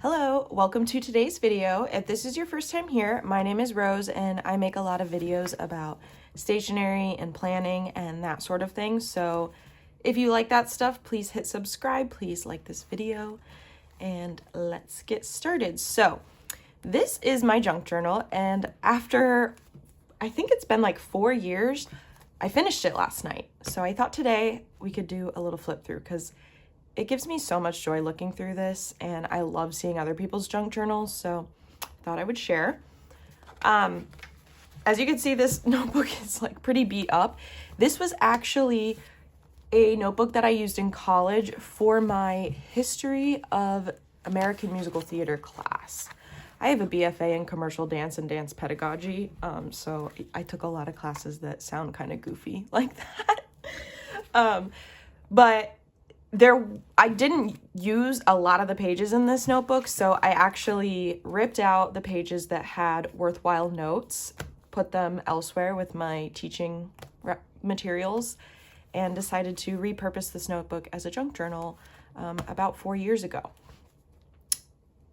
Hello, welcome to today's video. If this is your first time here, my name is Rose and I make a lot of videos about stationery and planning and that sort of thing. So if you like that stuff, please hit subscribe, please like this video, and let's get started. So this is my junk journal, and after, I think it's been like 4 years, I finished it last night. So I thought today we could do a little flip through because it gives me so much joy looking through this, and I love seeing other people's junk journals, so I thought I would share. As you can see, this notebook is like pretty beat up. This was actually a notebook that I used in college for my history of American musical theater class. I have a BFA in commercial dance and dance pedagogy, so I took a lot of classes that sound kind of goofy like that. But I didn't use a lot of the pages in this notebook, so I actually ripped out the pages that had worthwhile notes, put them elsewhere with my teaching materials, and decided to repurpose this notebook as a junk journal about 4 years ago.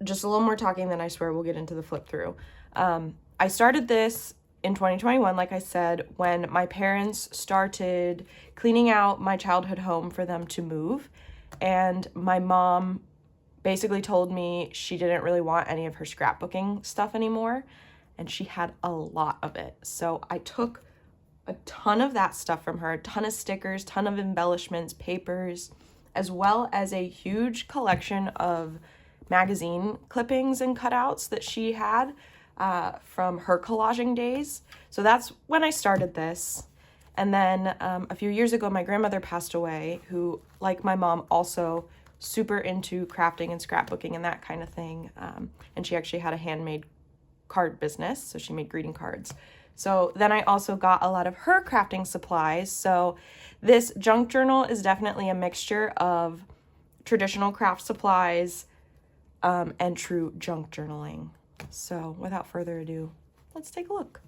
Just a little more talking, then I swear we'll get into the flip through. I started this in 2021, like I said, when my parents started cleaning out my childhood home for them to move. And my mom basically told me she didn't really want any of her scrapbooking stuff anymore. And she had a lot of it. So I took a ton of that stuff from her, a ton of stickers, ton of embellishments, papers, as well as a huge collection of magazine clippings and cutouts that she had from her collaging days. So that's when I started this. And then a few years ago, my grandmother passed away, who, like my mom, also super into crafting and scrapbooking and that kind of thing. And she actually had a handmade card business, so she made greeting cards. So then I also got a lot of her crafting supplies. So this junk journal is definitely a mixture of traditional craft supplies and true junk journaling. So without further ado, let's take a look.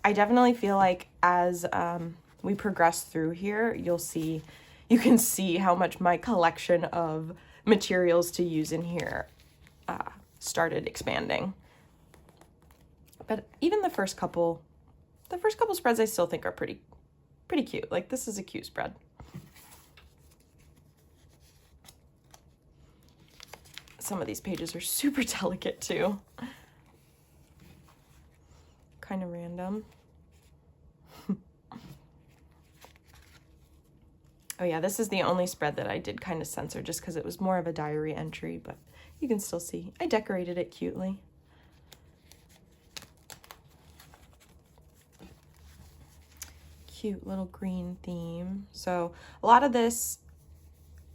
I definitely feel like as we progress through here, you can see how much my collection of materials to use in here started expanding. But even the first couple spreads I still think are pretty cute. Like, this is a cute spread. Some of these pages are super delicate too. Kind of random. Oh yeah, this is the only spread that I did kind of censor just because it was more of a diary entry, but you can still see I decorated it cutely. Cute little green theme. So a lot of this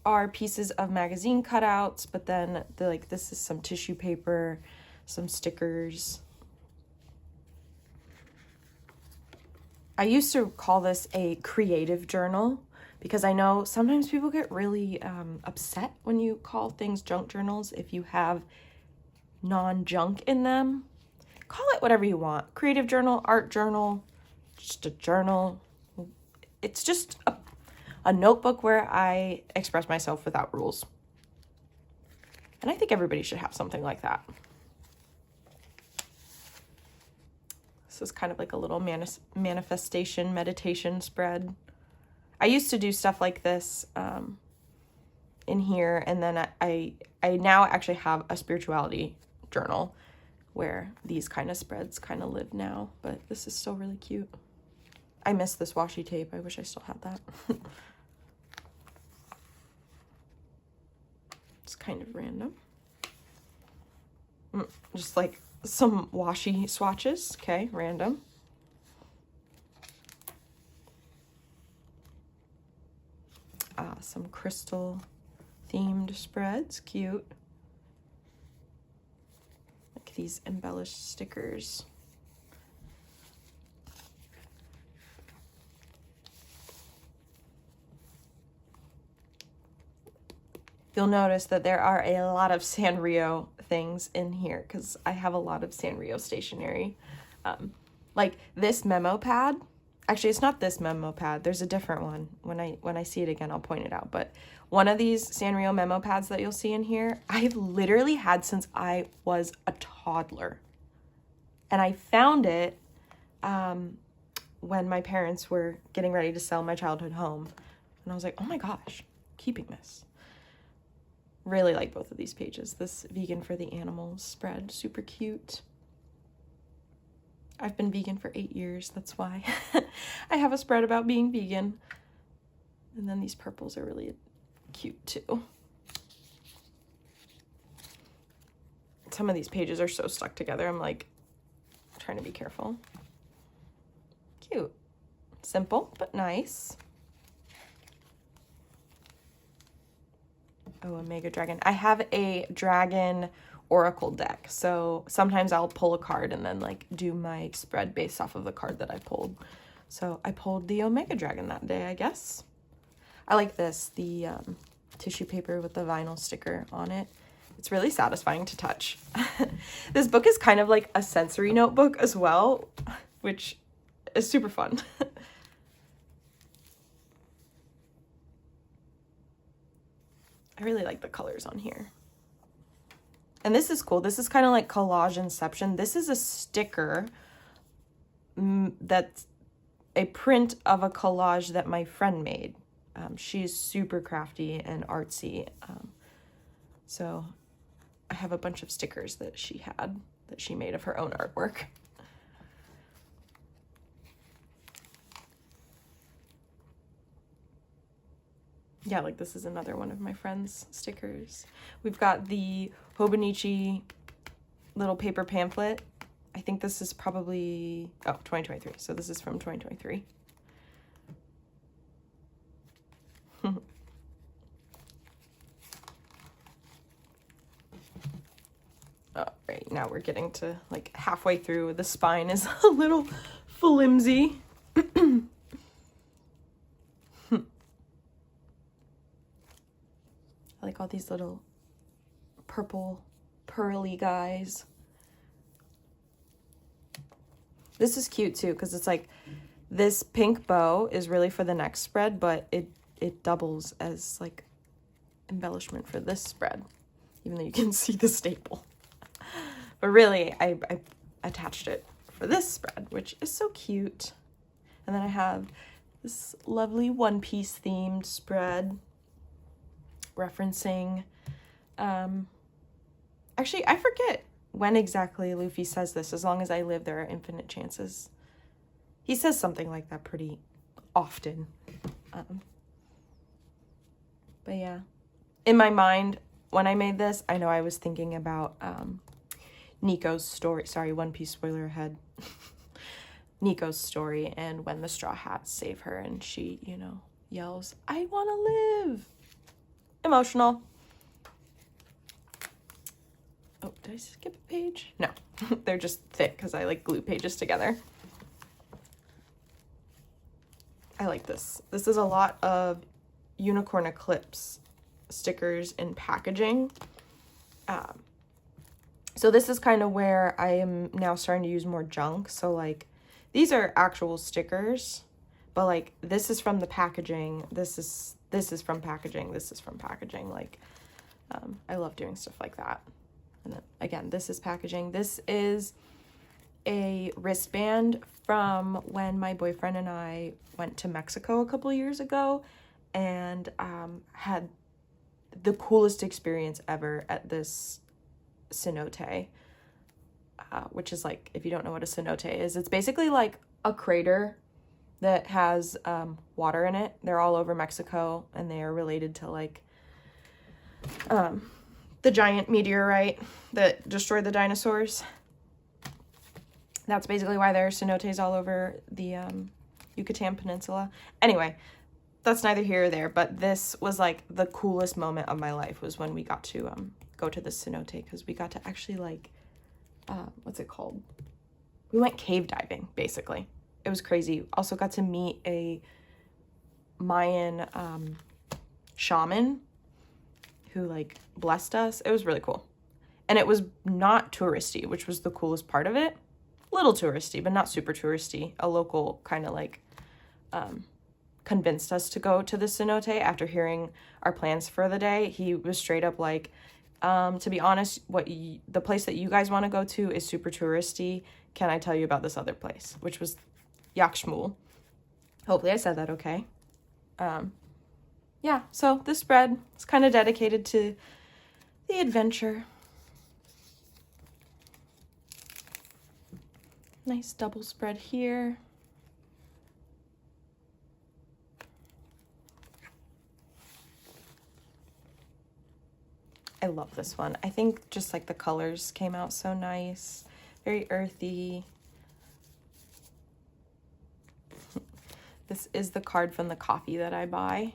are pieces of magazine cutouts, but then this is some tissue paper, some stickers. I used to call this a creative journal because I know sometimes people get really upset when you call things junk journals if you have non-junk in them. Call it whatever you want. Creative journal, art journal, just a journal. It's just a notebook where I express myself without rules. And I think everybody should have something like that. This is kind of like a little manifestation meditation spread. I used to do stuff like this in here, and then I now actually have a spirituality journal where these kind of spreads kind of live now, but this is still really cute. I miss this washi tape. I wish I still had that. It's kind of random. Just like some washi swatches. Okay, random. Some crystal themed spreads. Cute. Like these embellished stickers. You'll notice that there are a lot of Sanrio things in here because I have a lot of Sanrio stationery. Like this memo pad Actually, it's not this memo pad. There's a different one. When I see it again, I'll point it out. But one of these Sanrio memo pads that you'll see in here, I've literally had since I was a toddler. And I found it when my parents were getting ready to sell my childhood home. And I was like, oh my gosh, keeping this. Really like both of these pages. This Vegan for the Animals spread, super cute. I've been vegan for 8 years, that's why. I have a spread about being vegan. And then these purples are really cute too. Some of these pages are so stuck together, I'm like trying to be careful. Cute. Simple, but nice. Oh, a mega dragon. I have a dragon oracle deck, so sometimes I'll pull a card and then like do my spread based off of the card that I pulled. So I pulled the Omega Dragon that day, I guess. I like this, the tissue paper with the vinyl sticker on it. It's really satisfying to touch. This book is kind of like a sensory notebook as well, which is super fun. I really like the colors on here. And this is cool. This is kind of like collage inception. This is a sticker that's a print of a collage that my friend made. She's super crafty and artsy. So I have a bunch of stickers that she made of her own artwork. Yeah, like this is another one of my friend's stickers. We've got the Hobonichi little paper pamphlet. I think this is probably, 2023. So this is from 2023. All right, now we're getting to like halfway through. The spine is a little flimsy. I like all these little purple pearly guys. This is cute too, because it's like this pink bow is really for the next spread, but it doubles as like embellishment for this spread, even though you can see the staple. But really, I attached it for this spread, which is so cute. And then I have this lovely One Piece themed spread referencing, actually, I forget when exactly Luffy says this. As long as I live, there are infinite chances. He says something like that pretty often. But yeah, in my mind, when I made this, I know I was thinking about Nico's story. Sorry, One Piece spoiler ahead. Nico's story, and when the Straw Hats save her and she, you know, yells, "I want to live." Emotional. Oh, did I skip a page? No, they're just thick because I like glue pages together. I like this. This is a lot of Unicorn Eclipse stickers in packaging. So this is kind of where I am now starting to use more junk. So like these are actual stickers, but like this is from the packaging. This is from packaging. This is from packaging. Like I love doing stuff like that. And then again, this is packaging. This is a wristband from when my boyfriend and I went to Mexico a couple years ago, and had the coolest experience ever at this cenote, which is like, if you don't know what a cenote is, it's basically like a crater that has water in it. They're all over Mexico, and they are related to like the giant meteorite that destroyed the dinosaurs. That's basically why there are cenotes all over the Yucatan Peninsula. Anyway, that's neither here or there, but this was like the coolest moment of my life, was when we got to go to the cenote, because we got to actually like, what's it called? We went cave diving, basically. It was crazy. Also got to meet a Mayan shaman who like blessed us. It was really cool. And it was not touristy, which was the coolest part of it. Little touristy, but not super touristy. A local kind of like convinced us to go to the cenote after hearing our plans for the day. He was straight up like, to be honest, the place that you guys want to go to is super touristy. Can I tell you about this other place? Which was Yak Shmuel. Hopefully I said that okay. Yeah, so this spread is kind of dedicated to the adventure. Nice double spread here. I love this one. I think just like the colors came out so nice. Very earthy. This is the card from the coffee that I buy.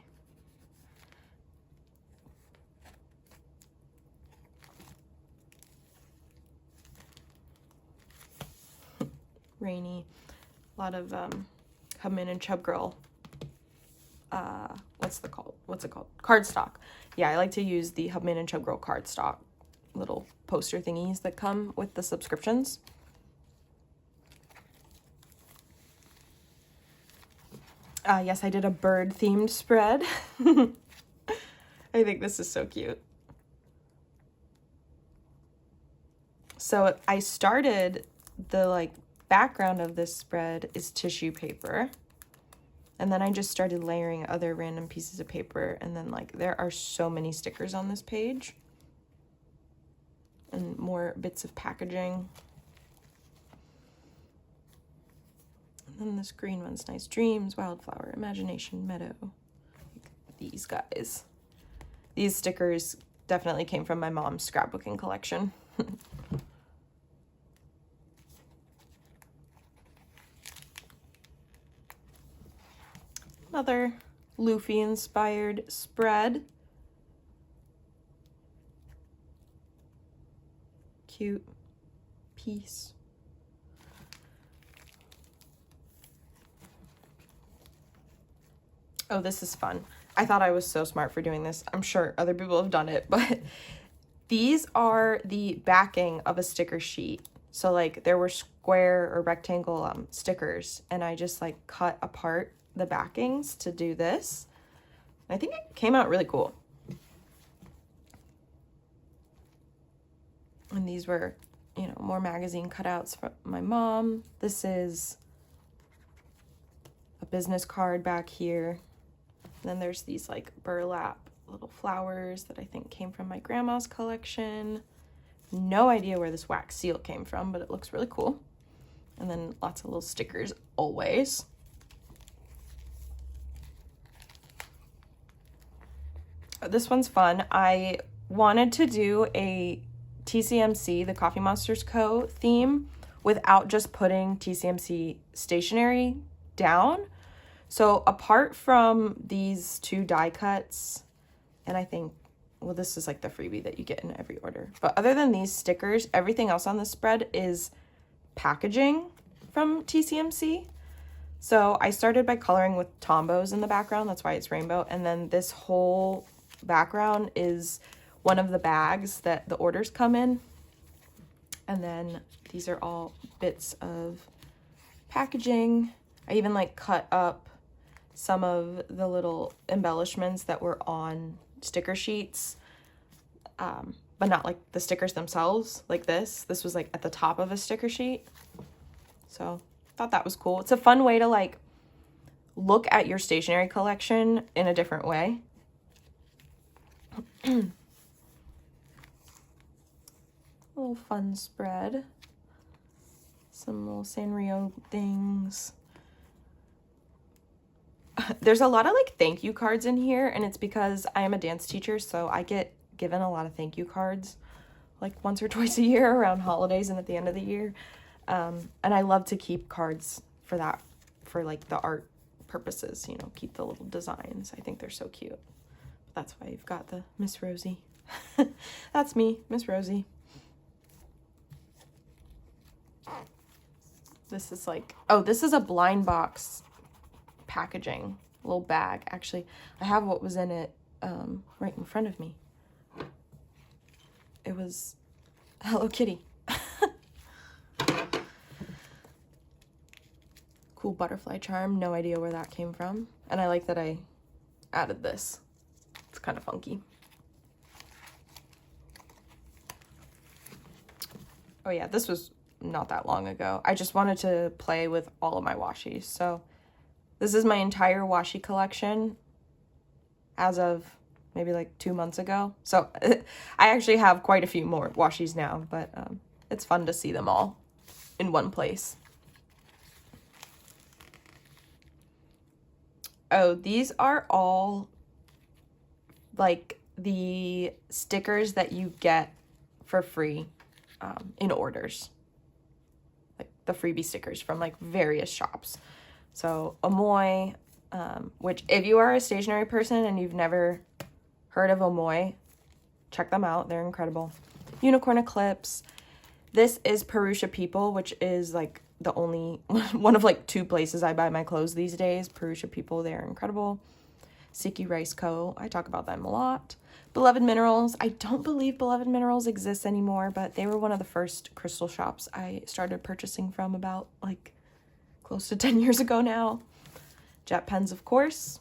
Rainy. A lot of Come In and Chub Girl. What's it called? Cardstock. Yeah, I like to use the Hubman and Chub Girl cardstock little poster thingies that come with the subscriptions. Yes, I did a bird themed spread. I think this is so cute. So I started the background of this spread is tissue paper. And then I just started layering other random pieces of paper. And then there are so many stickers on this page. And more bits of packaging. And then this green one's nice. Dreams, Wildflower, Imagination, Meadow. These guys. These stickers definitely came from my mom's scrapbooking collection. Another Luffy-inspired spread. Cute piece. Oh, this is fun. I thought I was so smart for doing this. I'm sure other people have done it, but these are the backing of a sticker sheet. So there were square or rectangle stickers, and I just cut apart the backings to do this. I think it came out really cool. And these were, more magazine cutouts from my mom. This is a business card back here. And then there's these burlap little flowers that I think came from my grandma's collection. No idea where this wax seal came from, but it looks really cool. And then lots of little stickers always. This one's fun. I wanted to do a TCMC, the Coffee Monsters Co. theme, without just putting TCMC stationery down. So apart from these two die cuts, and I think, well, this is the freebie that you get in every order. But other than these stickers, everything else on the spread is packaging from TCMC. So I started by coloring with Tombos in the background. That's why it's rainbow. And then this whole background is one of the bags that the orders come in. And then these are all bits of packaging. I even cut up some of the little embellishments that were on sticker sheets, but not the stickers themselves. This was at the top of a sticker sheet. So thought that was cool. It's a fun way to look at your stationery collection in a different way. A little fun spread. Some little Sanrio things. There's a lot of thank you cards in here, and it's because I am a dance teacher, so I get given a lot of thank you cards once or twice a year around holidays and at the end of the year. And I love to keep cards for that, for the art purposes, keep the little designs. I think they're so cute. That's why you've got the Miss Rosie. That's me, Miss Rosie. This is this is a blind box packaging, little bag. Actually, I have what was in it right in front of me. It was Hello Kitty. cool butterfly charm. No idea where that came from. And I like that I added this. It's kind of funky. Oh yeah, this was not that long ago. I just wanted to play with all of my washi. So this is my entire washi collection as of maybe like 2 months ago. So I actually have quite a few more washis now, but it's fun to see them all in one place. Oh, these are all like the stickers that you get for free in orders. Like the freebie stickers from like various shops. So Amoy, which if you are a stationery person and you've never heard of Amoy, check them out. They're incredible. Unicorn Eclipse. This is Purusha People, which is like the only one of like 2 places I buy my clothes these days. Purusha People, they're incredible. Sticky Rice Co. I talk about them a lot. Beloved Minerals. I don't believe Beloved Minerals exists anymore, but they were one of the first crystal shops I started purchasing from about like close to 10 years ago now. Jet Pens, of course.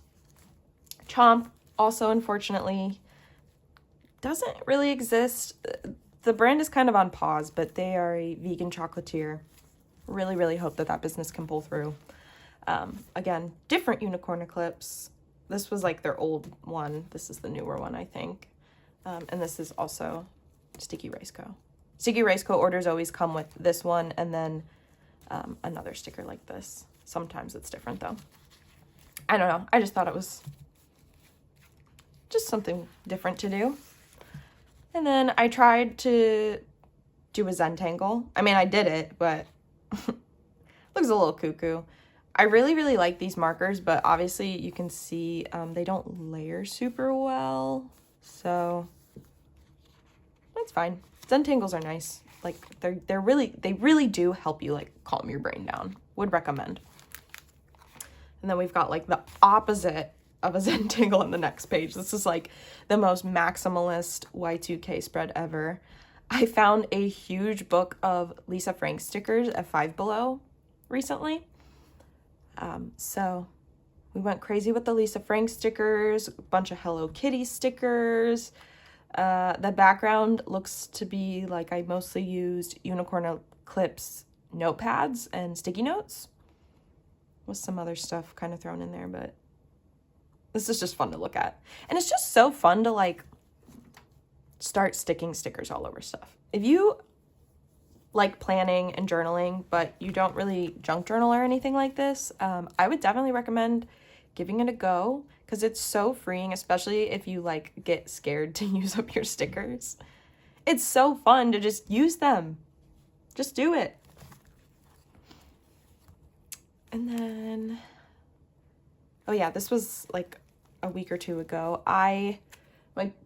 Chomp also, unfortunately, doesn't really exist. The brand is kind of on pause, but they are a vegan chocolatier. Really, really hope that that business can pull through. Again, different Unicorn Eclipse. This was like their old one. This is the newer one, I think. And this is also Sticky Rice Co. Sticky Rice Co. orders always come with this one and then another sticker like this. Sometimes it's different though. I don't know. I just thought it was just something different to do. And then I tried to do a Zentangle. I mean, I did it, but looks a little cuckoo. I really, really like these markers, but obviously you can see they don't layer super well. So that's fine. Zentangles are nice. Like they really do help you like calm your brain down. Would recommend. And then we've got like the opposite of a Zentangle on the next page. This is like the most maximalist Y2K spread ever. I found a huge book of Lisa Frank stickers at Five Below recently. So we went crazy with the Lisa Frank stickers, a bunch of Hello Kitty stickers. The background looks to be like I mostly used Unicorn Eclipse notepads and sticky notes with some other stuff kind of thrown in there, but this is just fun to look at. And it's just so fun to like start sticking stickers all over stuff. If you like planning and journaling, but you don't really junk journal or anything like this, I would definitely recommend giving it a go because it's so freeing, especially if you like get scared to use up your stickers. It's so fun to just use them. Just do it. And then, oh yeah, this was like a week or 2 ago. My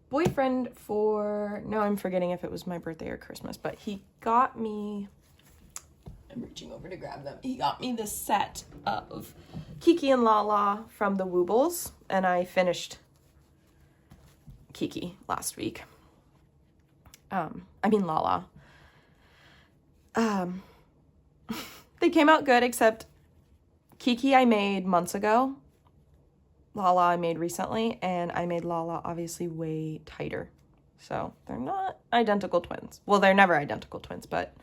boyfriend no, I'm forgetting if it was my birthday or Christmas, but he got me, I'm reaching over to grab them. He got me this set of Kiki and Lala from the Woobles, and I finished Kiki last week. Lala. They came out good, except Kiki I made months ago. Lala I made recently, and I made Lala obviously way tighter. So they're not identical twins. Well, they're never identical twins, but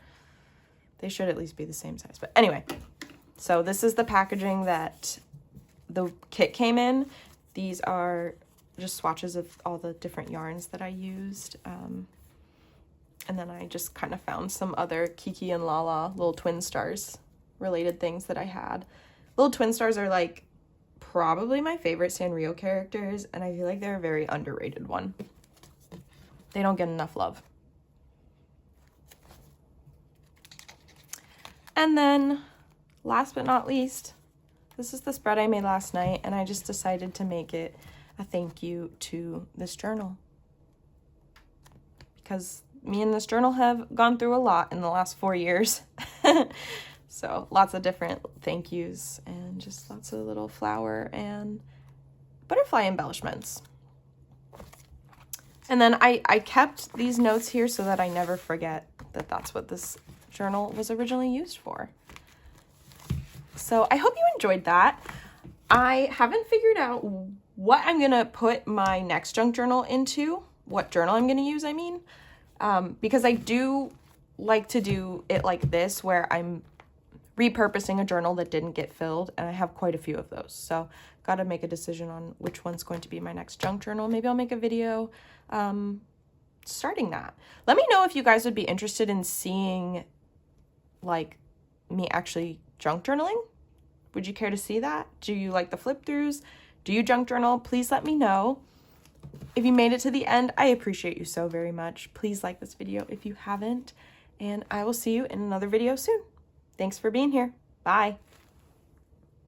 they should at least be the same size. But anyway, so this is the packaging that the kit came in. These are just swatches of all the different yarns that I used. And then I just kind of found some other Kiki and Lala little twin stars related things that I had. Little twin stars are like probably my favorite Sanrio characters, and I feel like they're a very underrated one. They don't get enough love. And then, last but not least, this is the spread I made last night, and I just decided to make it a thank you to this journal. Because me and this journal have gone through a lot in the last 4 years. So lots of different thank yous and just lots of little flower and butterfly embellishments. And then I kept these notes here so that I never forget that that's what this journal was originally used for. So I hope you enjoyed that. I haven't figured out what I'm going to put my next junk journal into, what journal I'm going to use, I mean, because I do like to do it like this, where I'm repurposing a journal that didn't get filled, and I have quite a few of those. So got to make a decision on which one's going to be my next junk journal. Maybe I'll make a video starting that. Let me know if you guys would be interested in seeing like me actually junk journaling. Would you care to see that? Do you like the flip throughs? Do you junk journal? Please let me know. If you made it to the end, I appreciate you so very much. Please like this video if you haven't, and I will see you in another video soon. Thanks for being here. Bye.